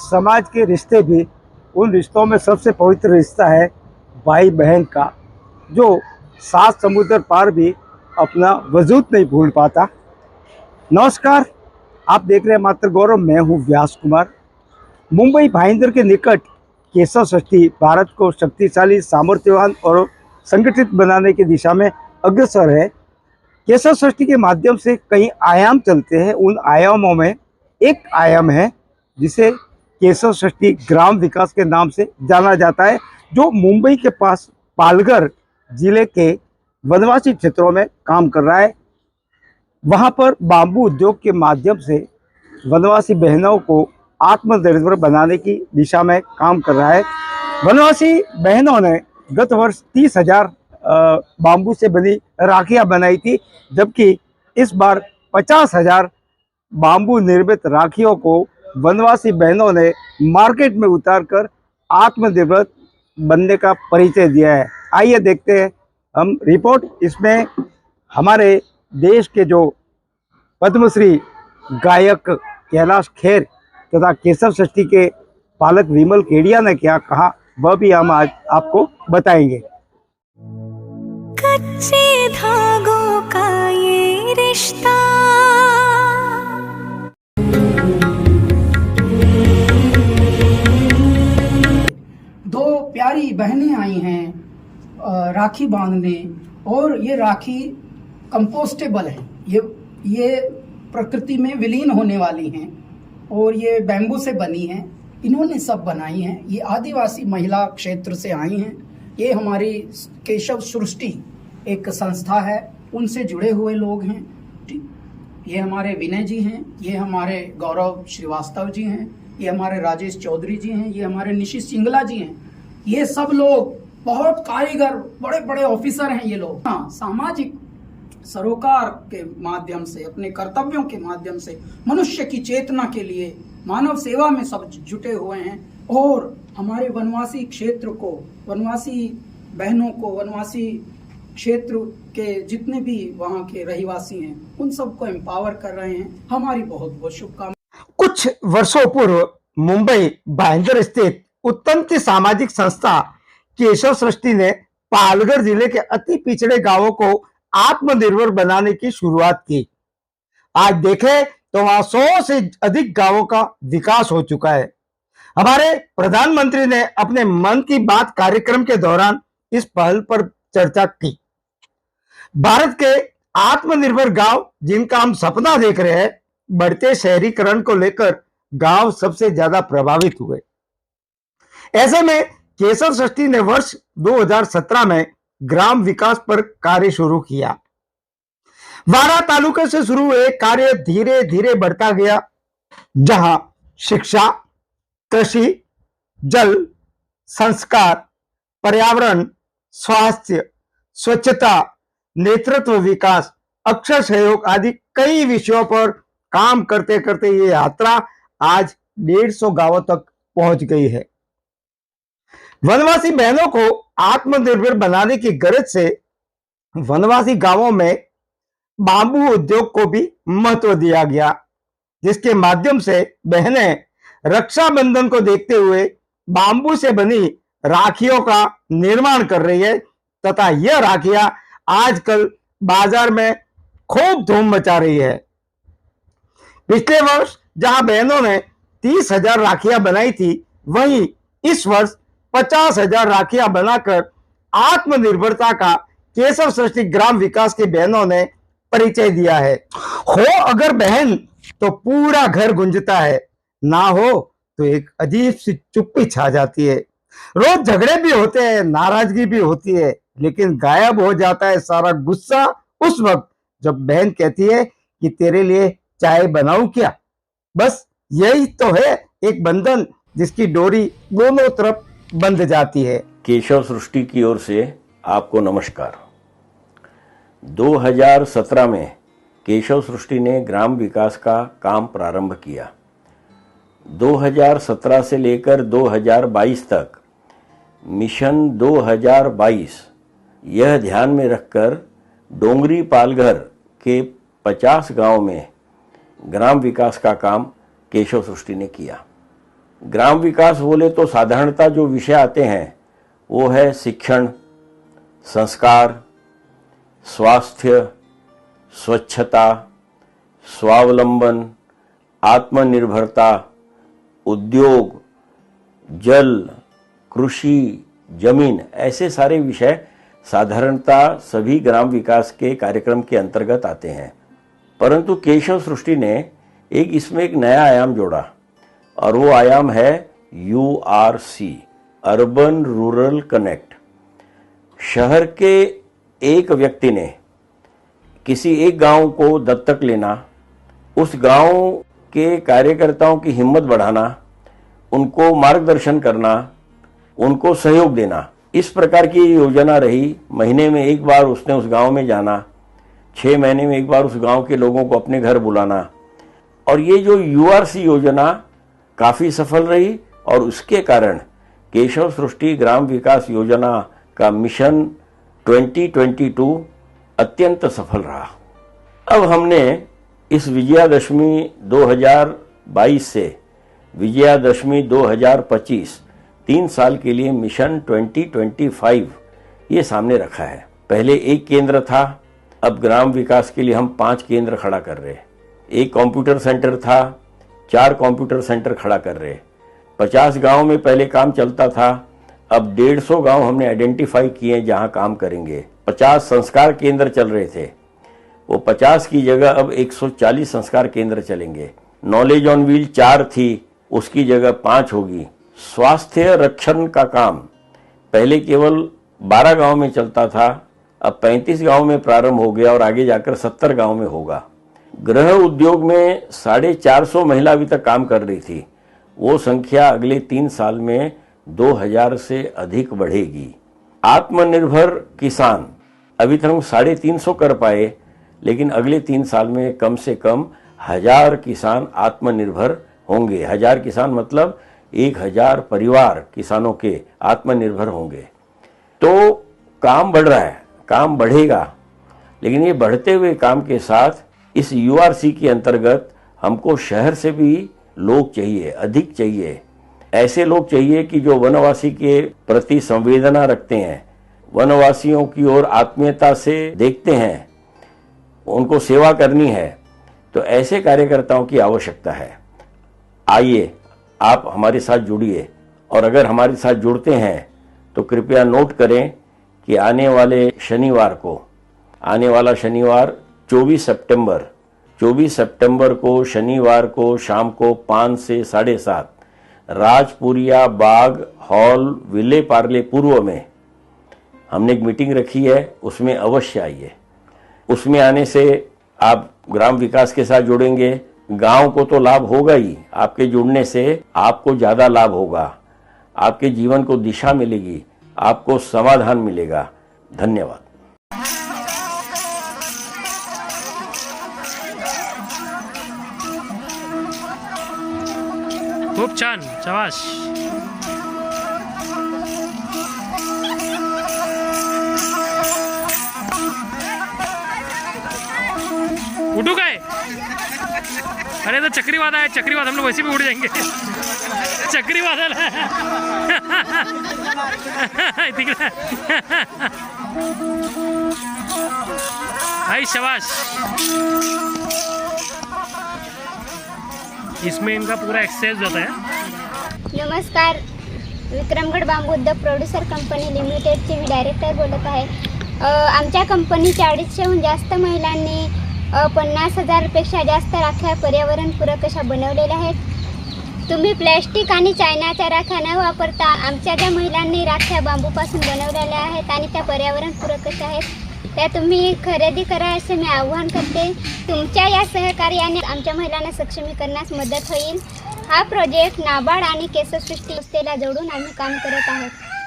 समाज के रिश्ते भी, उन रिश्तों में सबसे पवित्र रिश्ता है भाई बहन का, जो 7 समुद्र पार भी अपना वजूद नहीं भूल पाता। नमस्कार, आप देख रहे हैं मात्र गौरव। मैं हूं व्यास कुमार। मुंबई भाईंदर के निकट केशव षष्ठी भारत को शक्तिशाली, सामर्थ्यवान और संगठित बनाने की दिशा में अग्रसर है। केशव षष्ठी के माध्यम से कई आयाम चलते हैं। उन आयामों में एक आयाम है जिसे केशव षष्ठी ग्राम विकास के नाम से जाना जाता है, जो मुंबई के पास पालघर जिले के वनवासी क्षेत्रों में काम कर रहा है। वहाँ पर बांबू उद्योग के माध्यम से वनवासी बहनों को आत्मनिर्भर बनाने की दिशा में काम कर रहा है। वनवासी बहनों ने गत वर्ष 30,000 बांबू से बनी राखियां बनाई थी, जबकि इस बार 50,000 बांबू निर्मित राखियों को वनवासी बहनों ने मार्केट में उतारकर आत्मनिर्भर बनने का परिचय दिया है। आइए देखते हैं हम रिपोर्ट। इसमें हमारे देश के जो पद्मश्री गायक कैलाश खेर तथा केशव षष्ठी के पालक विमल केडिया ने क्या कहा, वह भी हम आज आपको बताएंगे। कच्चे धागों का ये रिश्ता, दो प्यारी बहनें आई हैं राखी बांधने, और ये राखी कंपोस्टेबल है। ये प्रकृति में विलीन होने वाली हैं और ये बैम्बू से बनी हैं। इन्होंने सब बनाई हैं। ये आदिवासी महिला क्षेत्र से आई हैं। ये हमारी केशव सृष्टि एक संस्था है, उनसे जुड़े हुए लोग हैं। ठीक, ये हमारे विनय जी हैं, ये हमारे गौरव श्रीवास्तव जी हैं, ये हमारे राजेश चौधरी जी हैं, ये हमारे निशित सिंगला जी हैं। ये सब लोग बहुत कारीगर, बड़े बड़े ऑफिसर हैं ये लोग। हाँ, सामाजिक सरोकार के माध्यम से, अपने कर्तव्यों के माध्यम से मनुष्य की चेतना के लिए मानव सेवा में सब जुटे हुए हैं। और हमारे वनवासी क्षेत्र को, वनवासी बहनों को, वनवासी क्षेत्र के जितने भी वहाँ के रहवासी हैं, उन सबको एम्पावर कर रहे हैं। हमारी बहुत बहुत शुभकामनाएं। कुछ वर्षों पूर्व मुंबई भाईंदर स्थित उत्तम सामाजिक संस्था केशव सृष्टि ने पालघर जिले के अति पिछड़े गांवों को आत्मनिर्भर बनाने की शुरुआत की। आज देखें तो वहां 100 से अधिक गांवों का विकास हो चुका है। हमारे प्रधानमंत्री ने अपने मन की बात कार्यक्रम के दौरान इस पहल पर चर्चा की। भारत के आत्मनिर्भर गांव जिनका हम सपना देख रहे हैं, बढ़ते शहरीकरण को लेकर गांव सबसे ज्यादा प्रभावित हुए। ऐसे में केशव षष्ठी ने वर्ष 2017 में ग्राम विकास पर कार्य शुरू किया। 12 तालुके से शुरू हुए कार्य धीरे धीरे बढ़ता गया, जहां शिक्षा, कृषि, जल, संस्कार, पर्यावरण, स्वास्थ्य, स्वच्छता, नेतृत्व विकास, अक्षर सहयोग आदि कई विषयों पर काम करते करते ये यात्रा आज 150 गांवों तक पहुंच गई है। वनवासी बहनों को आत्मनिर्भर बनाने की गरज से वनवासी गांवों में बांबू उद्योग को भी महत्व दिया गया, जिसके माध्यम से बहनें रक्षाबंधन को देखते हुए बांबू से बनी राखियों का निर्माण कर रही है तथा यह राखियां आजकल बाजार में खूब धूम मचा रही है। पिछले वर्ष जहां बहनों ने 30,000 राखियां बनाई थी, वहीं इस वर्ष 50,000 राखियां बनाकर आत्मनिर्भरता का केशव सृष्टि ग्राम विकास की बहनों ने परिचय दिया है। हो अगर बहन तो पूरा घर गूंजता है, ना हो तो एक अजीब सी चुप्पी छा जाती है। रोज झगड़े भी होते हैं, नाराजगी भी होती है, लेकिन गायब हो जाता है सारा गुस्सा उस वक्त जब बहन कहती है कि तेरे लिए चाय बनाऊं क्या। बस यही तो है एक बंधन जिसकी डोरी दोनों तरफ बंध जाती है। केशव सृष्टि की ओर से आपको नमस्कार। 2017 में केशव सृष्टि ने ग्राम विकास का काम प्रारंभ किया। 2017 से लेकर 2022 तक मिशन 2022 यह ध्यान में रखकर डोंगरी पालघर के 50 गांव में ग्राम विकास का काम केशव सृष्टि ने किया। ग्राम विकास बोले तो साधारणतः जो विषय आते हैं वो है शिक्षण, संस्कार, स्वास्थ्य, स्वच्छता, स्वावलंबन, आत्मनिर्भरता, उद्योग, जल, कृषि, जमीन, ऐसे सारे विषय साधारणतः सभी ग्राम विकास के कार्यक्रम के अंतर्गत आते हैं। परंतु केशव सृष्टि ने इसमें एक नया आयाम जोड़ा और वो आयाम है URC, अर्बन रूरल कनेक्ट। शहर के एक व्यक्ति ने किसी एक गांव को दत्तक लेना, उस गांव के कार्यकर्ताओं की हिम्मत बढ़ाना, उनको मार्गदर्शन करना, उनको सहयोग देना, इस प्रकार की योजना रही। महीने में एक बार उसने उस गांव में जाना, 6 महीने में एक बार उस गांव के लोगों को अपने घर बुलाना। और ये जो URC योजना काफी सफल रही और उसके कारण केशव सृष्टि ग्राम विकास योजना का मिशन 2022 अत्यंत सफल रहा। अब हमने इस विजयादशमी 2022 से विजयादशमी 2025 3 साल के लिए मिशन 2025 ये सामने रखा है। पहले एक केंद्र था, अब ग्राम विकास के लिए हम 5 केंद्र खड़ा कर रहे हैं। एक कंप्यूटर सेंटर था, 4 कंप्यूटर सेंटर खड़ा कर रहे हैं। 50 गांव में पहले काम चलता था, अब 150 गांव हमने आइडेंटिफाई किए जहां काम करेंगे। 50 संस्कार केंद्र चल रहे थे, वो 50 की जगह अब 140 संस्कार केंद्र चलेंगे। नॉलेज ऑन व्हील 4 थी, उसकी जगह 5 होगी। स्वास्थ्य रक्षण का काम पहले केवल 12 गांव में चलता था, अब 35 गांव में प्रारंभ हो गया और आगे जाकर 70 गांव में होगा। गृह उद्योग में 450 महिला अभी तक काम कर रही थी, वो संख्या अगले 3 साल में 2000 से अधिक बढ़ेगी। आत्मनिर्भर किसान अभी तक हम 350 कर पाए, लेकिन अगले 3 साल में कम से कम 1000 किसान आत्मनिर्भर होंगे। 1000 किसान मतलब 1000 परिवार किसानों के आत्मनिर्भर होंगे। तो काम बढ़ रहा है, काम बढ़ेगा, लेकिन ये बढ़ते हुए काम के साथ इस URC के अंतर्गत हमको शहर से भी लोग चाहिए, अधिक चाहिए। ऐसे लोग चाहिए कि जो वनवासी के प्रति संवेदना रखते हैं, वनवासियों की ओर आत्मीयता से देखते हैं, उनको सेवा करनी है, तो ऐसे कार्यकर्ताओं की आवश्यकता है। आइए आप हमारे साथ जुड़िए, और अगर हमारे साथ जुड़ते हैं तो कृपया नोट करें कि आने वाले शनिवार को, आने वाला शनिवार 24 सितंबर को शनिवार को शाम को 5 से 7:30 राजपुरिया बाग हॉल विले पार्ले पूर्व में हमने एक मीटिंग रखी है, उसमें अवश्य आइए। उसमें आने से आप ग्राम विकास के साथ जुड़ेंगे, गांव को तो लाभ होगा ही, आपके जुड़ने से आपको ज्यादा लाभ होगा, आपके जीवन को दिशा मिलेगी, आपको समाधान मिलेगा। धन्यवाद। खूप छान, शाबाश। उठू काय? अरे तो चक्रीवाद है, चक्रीवाद हम लोग वैसे भी उड़ जाएंगे। चक्रीवाद है। भाई शाबाश। इसमें इनका पूरा एक्सरसाइज होता है। नमस्कार, विक्रमगड बांबू उद्योग प्रोड्युसर कंपनी लिमिटेडचे मी डायरेक्टर बोलत आहे। आमच्या कंपनीच्या 250हून जास्त महिलांनी 50,000पेक्षा जास्त राख्या पर्यावरणपूरक अशा बनवलेल्या आहेत। तुम्ही प्लॅस्टिक आणि चायनाच्या राख्या न वापरता आमच्या ज्या महिलांनी राख्या बांबूपासून बनवलेल्या आहेत आणि त्या पर्यावरणपूरक अशा आहेत, त्या तुम्ही खरेदी करा असे मी आवाहन करते। तुमच्या या सहकार्याने आमच्या महिलांना सक्षमीकरणास मदत होईल। हा प्रोजेक्ट नाबार्ड आणि केशव सृष्टी संस्थेला जोडून आम्ही काम करत आहोत।